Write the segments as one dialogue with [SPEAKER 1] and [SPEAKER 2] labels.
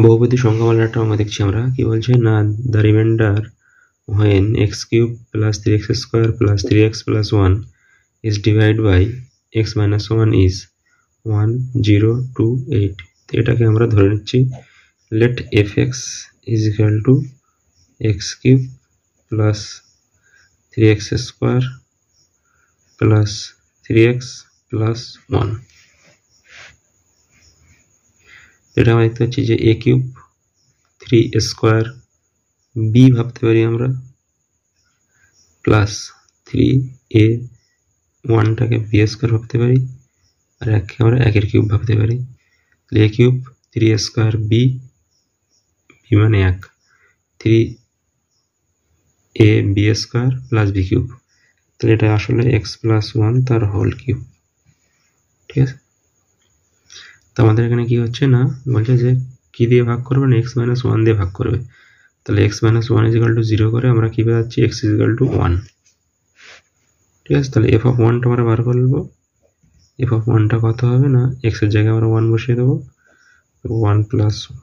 [SPEAKER 1] বহুপদী সংখ্যামালাটা আমরা দেখছি আমরা কি বলছে না the reminder when x cube plus 3x square plus 3x plus 1 is divided by x minus 1 is 1 0 2 8 এটাকে আমরা ধরে নিচ্ছি let fx is equal to x cube plus 3x square plus 3x plus 1 এটা আমরা দেখতে পাচ্ছি যে a cube 3 square b ভাবতে পারি আমরা প্লাস 3a 1টাকে b স্কয়ার ভাবতে পারি আর এককে আমরা 1 এর কিউব ভাবতে পারি তাহলে a cube 3a square b b মানে 1 3a b square plus b cube তাহলে এটা আসলে x প্লাস 1 তার হোল কিউব ঠিক আছে তো আমাদের এখানে কি হচ্ছে না বলছে যে কি দিয়ে ভাগ করবে না x - 1 দিয়ে ভাগ করবে তাহলে x - 1 = 0 করে আমরা কি পাচ্ছি x = 1 ঠিক আছে তাহলে f of 1 টা আমরা বার করে নেব f of 1 টা কত হবে না x এর জায়গায় আমরা 1 বসিয়ে দেব 1 +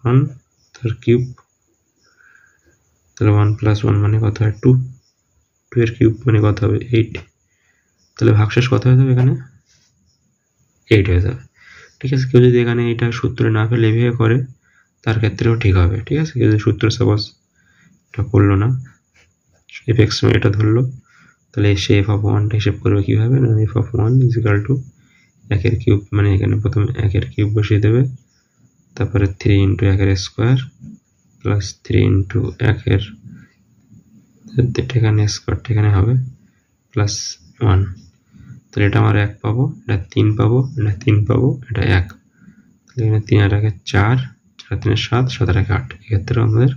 [SPEAKER 1] 1 তার কিউব তাহলে 1 + 1 মানে কত হয় 2 2 এর কিউব মানে কত হবে 8 তাহলে ভাগশেষ কত হয়ে যাবে এখানে 8 হয়ে যাবে ঠিক আছে কেউ যদি এখানে এটা সূত্রে না ফেলে এভাবে করে তার ক্ষেত্রেও ঠিক হবে ঠিক আছে কেউ যদি সূত্র সাপোজ এটা করলো না fx এটা ধরলো তাহলে সে f of 1 টা হিসাব করবে কিভাবে না f of 1 = 1 এর কিউব মানে এখানে প্রথমে 1 এর কিউব বসিয়ে দেবে তারপরে 3 * 1 এর স্কয়ার প্লাস 3 * 1 এর এখানে স্কয়ার এখানে হবে প্লাস 1 তাহলে এটা আমরা 1 পাবো এটা 3 পাবো এটা 3 পাবো এটা 1 তাহলে এখানে 3 আর 1 4 4 3 7 7 আর 8 এই ক্ষেত্রে আমাদের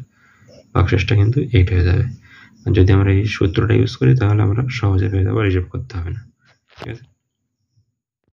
[SPEAKER 1] ভাগশেষটা কিন্তু 8 হয়ে যাবে যদি আমরা এই সূত্রটা ইউজ করি তাহলে আমরা সহজে পেয়ে যাব হিসাব করতে হবে না ঠিক আছে